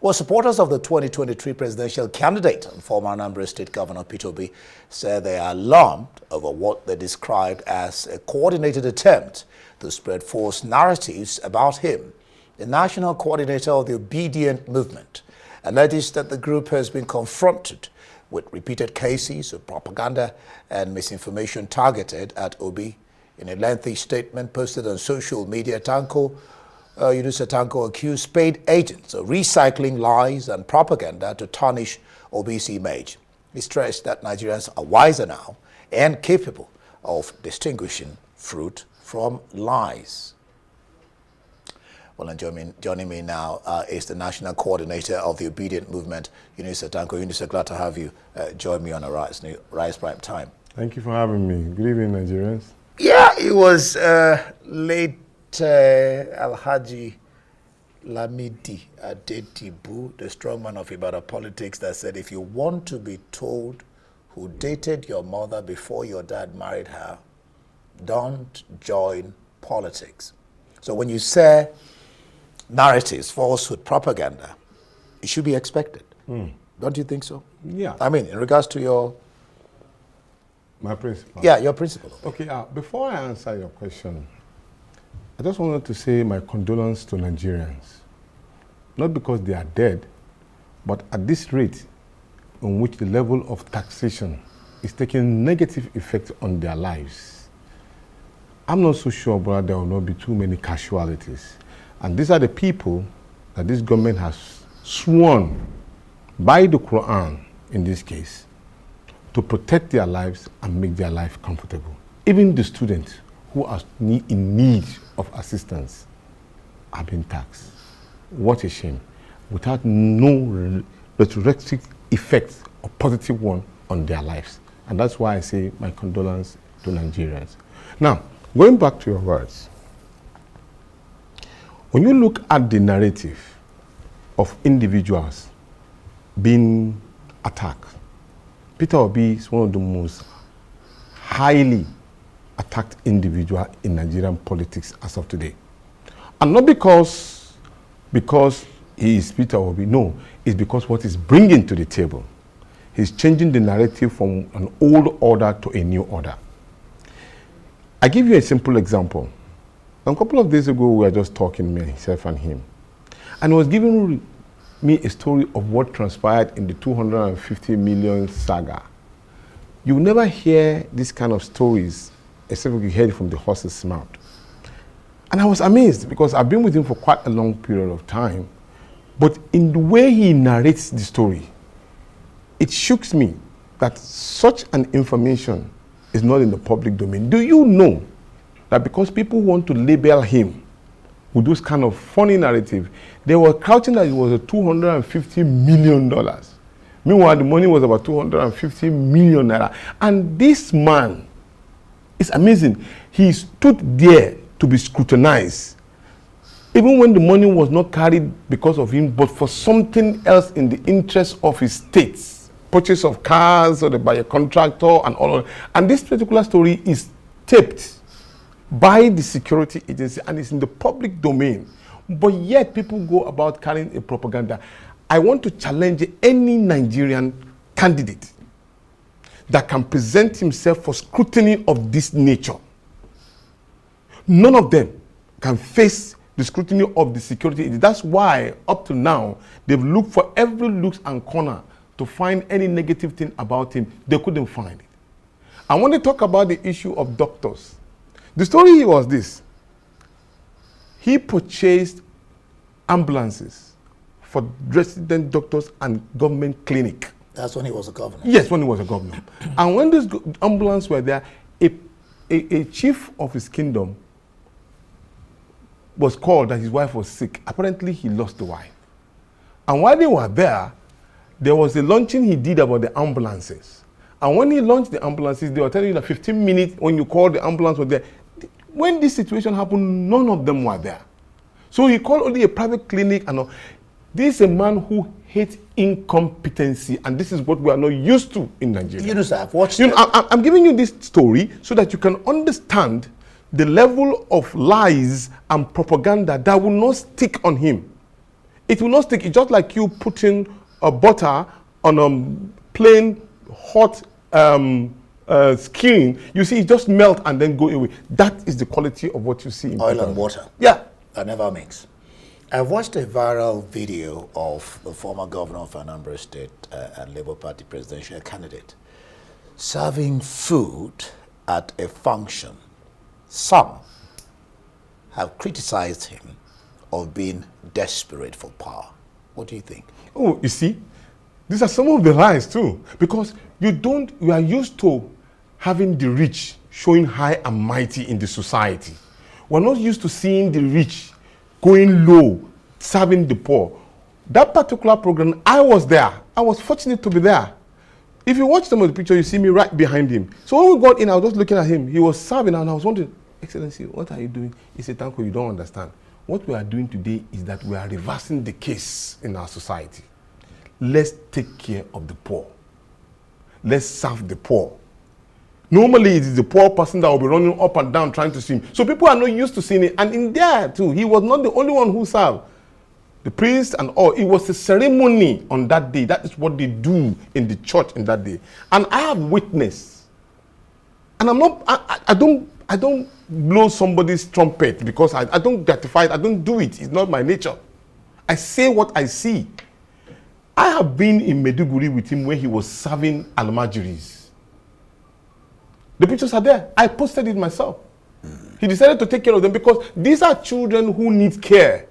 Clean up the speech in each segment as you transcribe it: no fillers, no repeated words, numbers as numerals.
Well, supporters of the 2023 presidential candidate and former Anambra State Governor Peter Obi said they are alarmed over what they described as a coordinated attempt to spread false narratives about him. The national coordinator of the Obidient movement alleged that the group has been confronted with repeated cases of propaganda and misinformation targeted at Obi. In a lengthy statement posted on social media, Tanko Yunusa accused paid agents of recycling lies and propaganda to tarnish Obi's image. He stressed that Nigerians are wiser now and capable of distinguishing fruit from lies. Well, and joining me now is the national coordinator of the Obedient movement, Yunusa Tanko. Yunusa, glad to have you join me on a Rise Prime Time. Thank you for having me. Good evening, Nigerians. Yeah, it was late Alhaji Lamidi Adedibu, the strongman of Ibadan politics, that said, if you want to be told who dated your mother before your dad married her, don't join politics. So when you say narratives, falsehood, propaganda, it should be expected. Don't you think so? Yeah. I mean, in regards to my principle. Yeah, your principle. Okay, before I answer your question, I just wanted to say my condolence to Nigerians. Not because they are dead, but at this rate on which the level of taxation is taking negative effect on their lives, I'm not so sure, but there will not be too many casualties. And these are the people that this government has sworn by the Quran, in this case, to protect their lives and make their life comfortable. Even the students who are in need of assistance are being taxed. What a shame. Without no retroactive effect or positive one on their lives. And that's why I say my condolence to Nigerians. Now, going back to your words, when you look at the narrative of individuals being attacked, Peter Obi is one of the most highly attacked individual in Nigerian politics as of today. And not because he is Peter Obi, no, it's because what he's bringing to the table. He's changing the narrative from an old order to a new order. I give you a simple example. A couple of days ago, we were just talking, myself and him, and he was giving me a story of what transpired in the 250 million saga. You will never hear this kind of stories except you hear it from the horse's mouth. And I was amazed because I've been with him for quite a long period of time, but in the way he narrates the story, it shocks me that such an information is not in the public domain. Do you know that because people want to label him with those kind of funny narrative, they were crouching that it was a $250 million. Meanwhile, the money was about 250 million naira. And this man is amazing. He stood there to be scrutinized, even when the money was not carried because of him, but for something else in the interest of his states, purchase of cars or by a contractor and all of that. And this particular story is taped by the security agency and it's in the public domain. But yet people go about carrying a propaganda. I want to challenge any Nigerian candidate that can present himself for scrutiny of this nature. None of them can face the scrutiny of the security agency. That's why up to now they've looked for every nook and corner to find any negative thing about him. They couldn't find it. And when they talk about the issue of doctors, the story was this. He purchased ambulances for resident doctors and government clinic. That's when he was a governor. Yes, when he was a governor. And when these ambulances were there, a chief of his kingdom was called that his wife was sick. Apparently, he lost the wife. And while they were there was a launching he did about the ambulances. And when he launched the ambulances, they were telling you that 15 minutes when you called the ambulance was there. When this situation happened, none of them were there. So he called only a private clinic and all. This is a man who hates incompetency, and this is what we are not used to in Nigeria. Yunusa, I've watched I'm giving you this story so that you can understand the level of lies and propaganda that will not stick on him. It will not stick. It's just like you putting butter on a plain hot skin. You see, it just melt and then go away. That is the quality of what you see in oil and water. Yeah. That never mix. I watched a viral video of the former governor of Anambra State and Labour Party presidential candidate serving food at a function. Some have criticized him of being desperate for power. What do you think? Oh, you see, these are some of the lies too, because you are used to having the rich showing high and mighty in the society. We're not used to seeing the rich going low, serving the poor. That particular program, I was there. I was fortunate to be there. If you watch some of the pictures, you see me right behind him. So when we got in, I was just looking at him. He was serving, and I was wondering, Excellency, what are you doing? He said, Tanko, you don't understand. What we are doing today is that we are reversing the case in our society. Let's take care of the poor. Let's serve the poor. Normally, it is the poor person that will be running up and down trying to see him. So people are not used to seeing it. And in there, too, he was not the only one who served. The priest and all. It was a ceremony on that day. That is what they do in the church in that day. And I have witnessed. And I don't blow somebody's trumpet because I don't gratify it. I don't do it. It's not my nature. I say what I see. I have been in Meduguri with him when he was serving almajiris. The pictures are there. I posted it myself. He decided to take care of them because these are children who need care,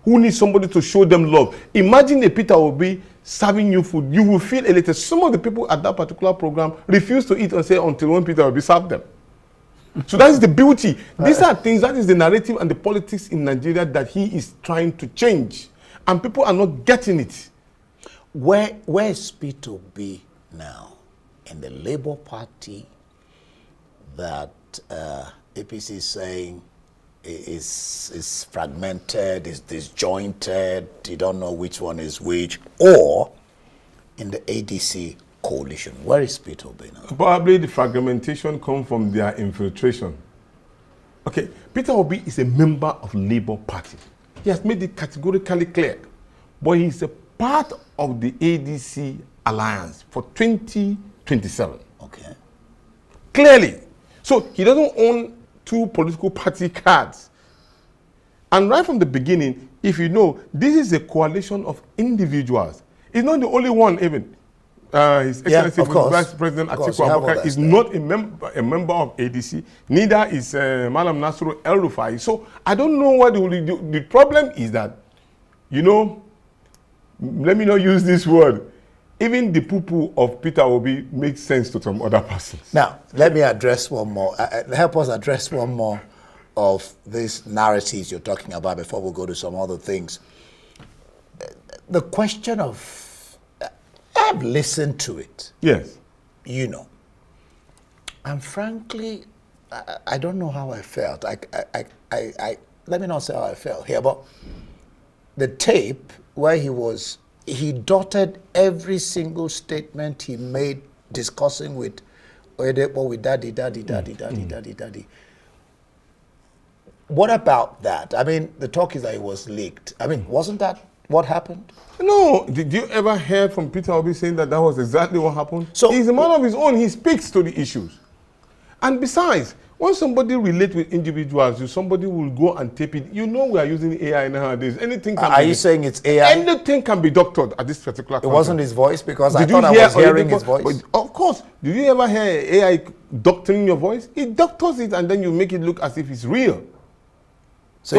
who need somebody to show them love. Imagine a Peter Obi serving you food. You will feel elated. Some of the people at that particular program refuse to eat and say until when Peter Obi served them. So that is the beauty. These are things, that is the narrative and the politics in Nigeria that he is trying to change. And people are not getting it. Where is Peter Obi now? In the Labour Party that APC is saying is fragmented, is disjointed, you don't know which one is which, or in the ADC coalition? Where is Peter Obi now? Probably the fragmentation comes from their infiltration. Okay, Peter Obi is a member of Labour Party. He has made it categorically clear. But he's a part of the ADC alliance for 2027. Okay. Clearly. So he doesn't own two political party cards. And right from the beginning, if you know, this is a coalition of individuals. He's not the only one even. His Excellency Vice President Atiku Abubakar is not a member of ADC. Neither is Malam Nasru El-Rufai. So I don't know what they will do. The problem is that, you know, let me not use this word. Even the poo-poo of Peter Obi makes sense to some other persons. Now, let me address one more. Help us address one more of these narratives you're talking about before we go to some other things. The question of, I've listened to it. Yes. You know. And frankly, I don't know how I felt. Let me not say how I felt here, but the tape where he dotted every single statement he made discussing with Oyedepo, with daddy. What about that? I mean, the talk is that it was leaked. I mean, wasn't that what happened? No. Did you ever hear from Peter Obi saying that was exactly what happened? So he's a man of his own. He speaks to the issues. And besides, when somebody relates with individuals, somebody will go and tape it. You know we are using AI nowadays. Anything can be... Are you saying it's AI? Anything can be doctored at this particular content. It wasn't his voice because I thought I was hearing his voice. But of course. Did you ever hear AI doctoring your voice? It doctors it and then you make it look as if it's real. So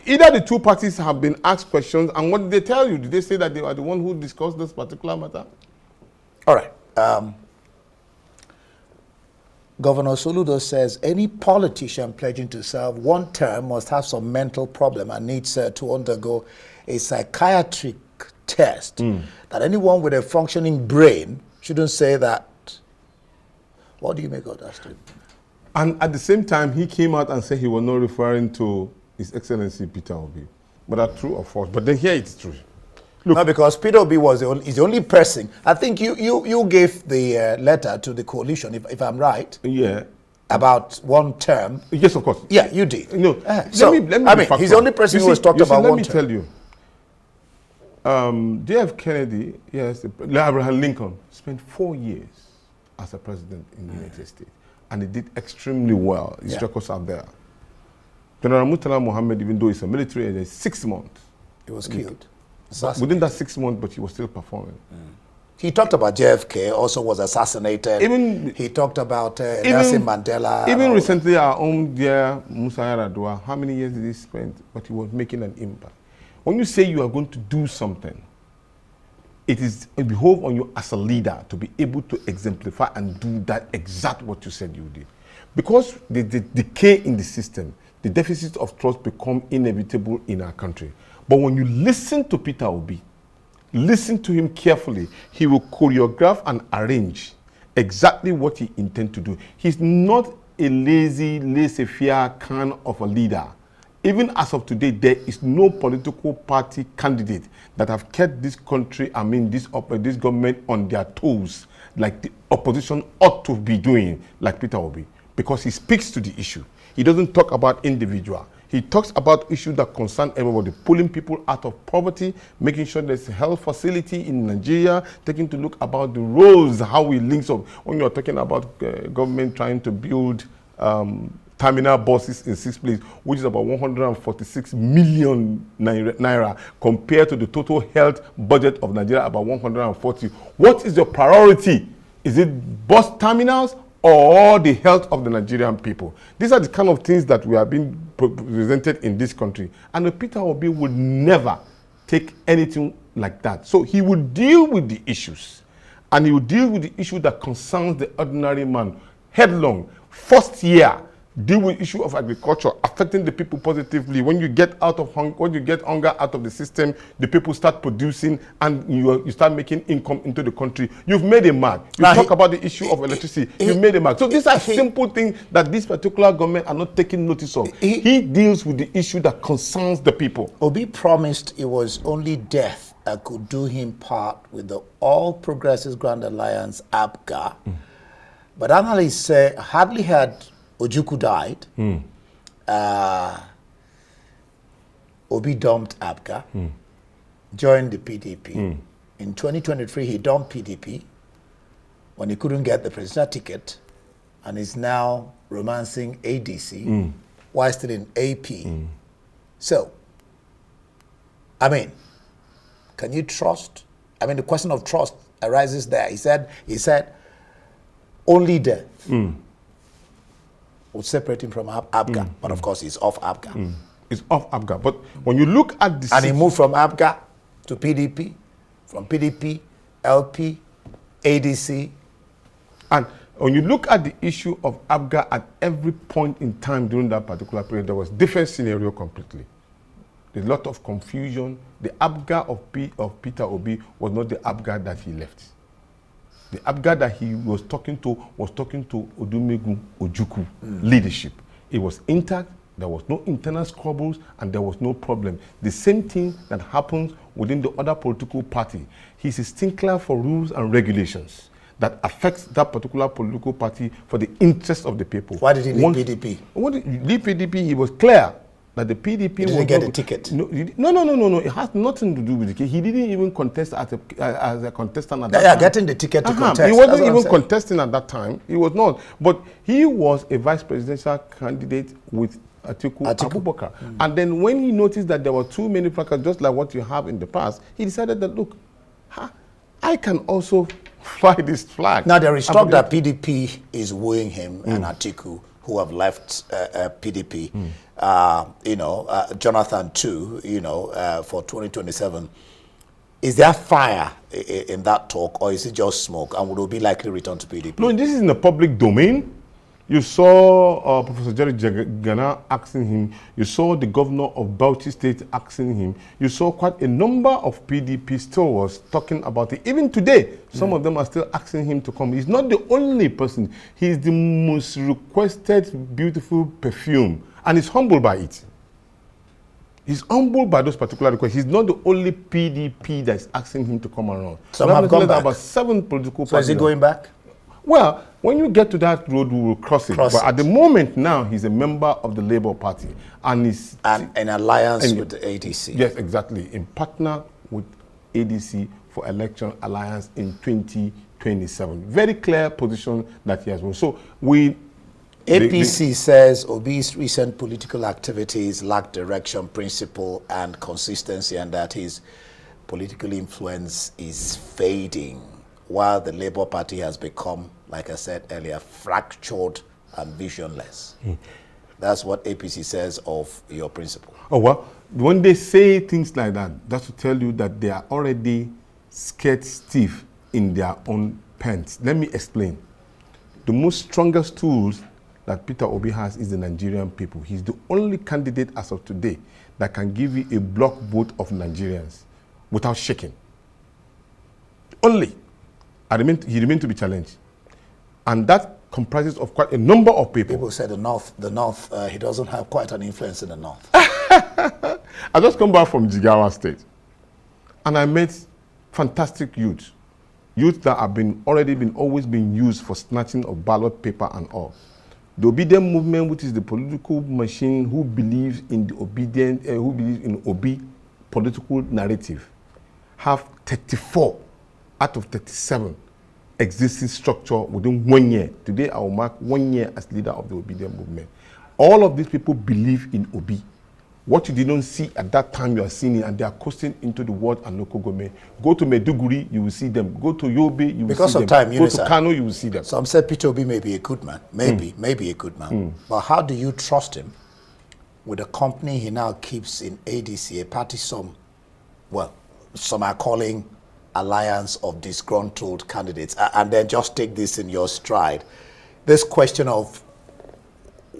either the two parties have been asked questions, and what did they tell you? Did they say that they were the one who discussed this particular matter? All right. Governor Soludo says any politician pledging to serve one term must have some mental problem and needs to undergo a psychiatric test. That anyone with a functioning brain shouldn't say that. What do you make of that statement? And at the same time, he came out and said he was not referring to His Excellency Peter Obi. But that's true or false? But then here it's true. Look, no, because Peter Obi is the only person. I think you gave the letter to the coalition, if I'm right. Yeah. About one term. Yes, of course. Yeah, you did. No. So, let me I mean, he's the only person who has talked about one term. Let me tell you. J.F. Kennedy, yes, Abraham Lincoln spent 4 years as a president in the United States, and he did extremely well. His records are there. General Murtala Muhammad, even though he's a military agent, 6 months. He was killed. Within that 6 months, but he was still performing. He talked about JFK, also was assassinated. He talked about Nelson Mandela. Even recently, our own dear Musa Yar'Adua, how many years did he spend? But he was making an impact. When you say you are going to do something, it behoves on you as a leader to be able to exemplify and do that exact what you said you did. Because the decay in the system, the deficit of trust become inevitable in our country. But when you listen to Peter Obi, listen to him carefully, he will choreograph and arrange exactly what he intends to do. He's not a lazy, laissez-faire kind of a leader. Even as of today, there is no political party candidate that have kept this country, this government on their toes, like the opposition ought to be doing, like Peter Obi, because he speaks to the issue. He doesn't talk about individual. He talks about issues that concern everybody, pulling people out of poverty, making sure there's a health facility in Nigeria, taking to look about the roads, how we link up. When you're talking about government trying to build terminal buses in 6 places, which is about 146 million naira compared to the total health budget of Nigeria, about 140. What is your priority? Is it bus terminals or the health of the Nigerian people? These are the kind of things that we are being presented in this country. And Peter Obi would never take anything like that. So he would deal with the issues. And he would deal with the issue that concerns the ordinary man headlong. First year, deal with issue of agriculture affecting the people positively. When you get hunger out of the system, the people start producing and you start making income into the country. You've made a mark. You talk about the issue of electricity. You've made a mark. So these are simple things that this particular government are not taking notice of. He deals with the issue that concerns the people. Obi promised it was only death that could do him part with the All Progressives Grand Alliance, APGA. But analysts say hardly had Ojukwu died, Obi dumped APGA, joined the PDP. In 2023, he dumped PDP when he couldn't get the presidential ticket, and is now romancing ADC while still in AP. So, can you trust? The question of trust arises there. He said, only death would separate him from APGA, but of course he's off APGA. He's off APGA, but when you look at the... And he moved from APGA to PDP, from PDP, LP, ADC. And when you look at the issue of APGA at every point in time during that particular period, there was different scenario completely. There's a lot of confusion. The APGA of Peter Obi was not the APGA that he left. The APGA that he was talking to Odumegwu Ojukwu leadership. It was intact, there was no internal squabbles, and there was no problem. The same thing that happens within the other political party. He's a stickler for rules and regulations that affects that particular political party for the interest of the people. Why did he leave PDP? When he leave PDP, he was clear that the PDP didn't get a ticket. No. It has nothing to do with the ticket. He didn't even contest as a contestant at that time. Getting the ticket to contest. He wasn't even contesting at that time. He was not. But he was a vice presidential candidate with Atiku Abubakar. And then when he noticed that there were too many placards, just like what you have in the past, he decided that, look, I can also fly this flag. Now there is talk that PDP is wooing him and Atiku, who have left PDP. Jonathan too, for 2027. Is there fire in that talk, or is it just smoke? And would Obi likely return to PDP? No, this is in the public domain. You saw Professor Jerry Jagana asking him. You saw the governor of Bauchi State asking him. You saw quite a number of PDP stalwarts talking about it. Even today, some of them are still asking him to come. He's not the only person. He's the most requested beautiful perfume, and he's humbled by it. He's humbled by those particular requests. He's not the only PDP that's asking him to come around. Some have gone back. About 7 political parties. So is he going back? Well, when you get to that road, we will cross it. But at the moment now, he's a member of the Labour Party. And he's... And an alliance with the ADC. Yes, exactly. In partner with ADC for election alliance in 2027. Very clear position that he has won. So APC says Obi's recent political activities lack direction, principle, and consistency, and that his political influence is fading, while the Labour Party has become, like I said earlier, fractured and visionless. That's what APC says of your principle. Oh, well, when they say things like that, that's to tell you that they are already scared stiff in their own pants. Let me explain. The most strongest tools that Peter Obi has is the Nigerian people. He's the only candidate as of today that can give you a block vote of Nigerians without shaking. Only. He remains to be challenged. And that comprises of quite a number of people. People say the North, he doesn't have quite an influence in the North. I just come back from Jigawa State, and I met fantastic youth that have always been used for snatching of ballot paper and all. The Obidient movement, which is the political machine who believes in the Obidient, who believes in Obi political narrative, have 34 out of 37 existing structure within 1 year. Today, I will mark 1 year as leader of the Obidient movement. All of these people believe in Obi. What you didn't see at that time, you are seeing it, and they are coasting into the world and local government. Go to Maiduguri, you will see them. Go to Yobe, you will see them. Because of time, Go to Kano, you will see them. Some said Peter Obi may be a good man. Maybe a good man. But how do you trust him with a company he now keeps in ADC, a party some are calling alliance of disgruntled candidates? And then just take this in your stride. This question of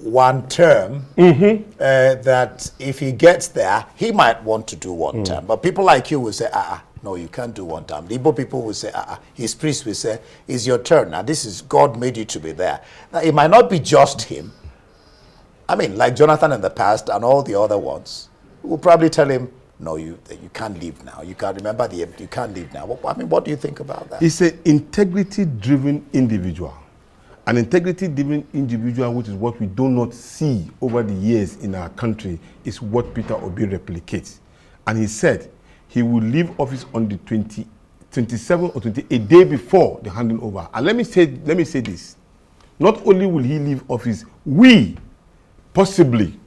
one term, that if he gets there, he might want to do one term. But people like you will say, no, you can't do one term. The Igbo people will say, his priest will say, it's your turn. Now, this is, God made you to be there. Now, it might not be just him. I mean, like Jonathan in the past and all the other ones, will probably tell him, no, you can't leave now. You can't remember you can't leave now. I mean, what do you think about that? He's an integrity-driven individual. An integrity-driven individual, which is what we do not see over the years in our country, is what Peter Obi replicates. And he said he will leave office on the 27th or 28th, a day before the handing over. And let me say this. Not only will he leave office, we possibly,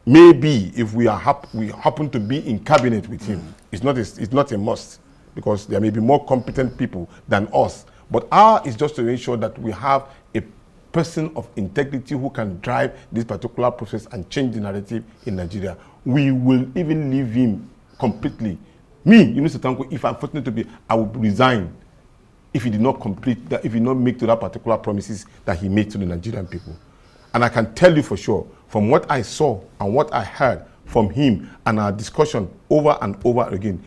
maybe, if we happen to be in cabinet with him, it's not a must, because there may be more competent people than us. But ours is just to ensure that we have a person of integrity who can drive this particular process and change the narrative in Nigeria. We will even leave him completely. Me, Yunusa Tanko, if I'm fortunate to be, I would resign if he did not complete that, if he did not make to that particular promises that he made to the Nigerian people. And I can tell you for sure, from what I saw and what I heard from him and our discussion over and over again,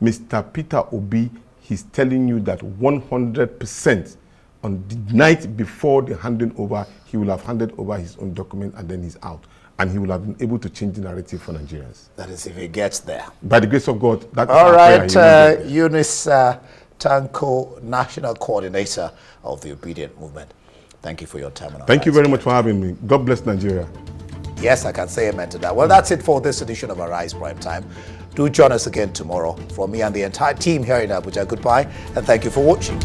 Mr. Peter Obi, he's telling you that 100% on the night before the handing over, he will have handed over his own document and then he's out. And he will have been able to change the narrative for Nigerians. That is if he gets there. By the grace of God. That is all right, Yunusa Tanko, National Coordinator of the Obidient Movement. Thank you for your time. Thank you very much for having me. God bless Nigeria. Yes, I can say amen to that. Well, that's it for this edition of Arise Prime Time. Do join us again tomorrow. From me and the entire team here in Abuja, goodbye, and thank you for watching.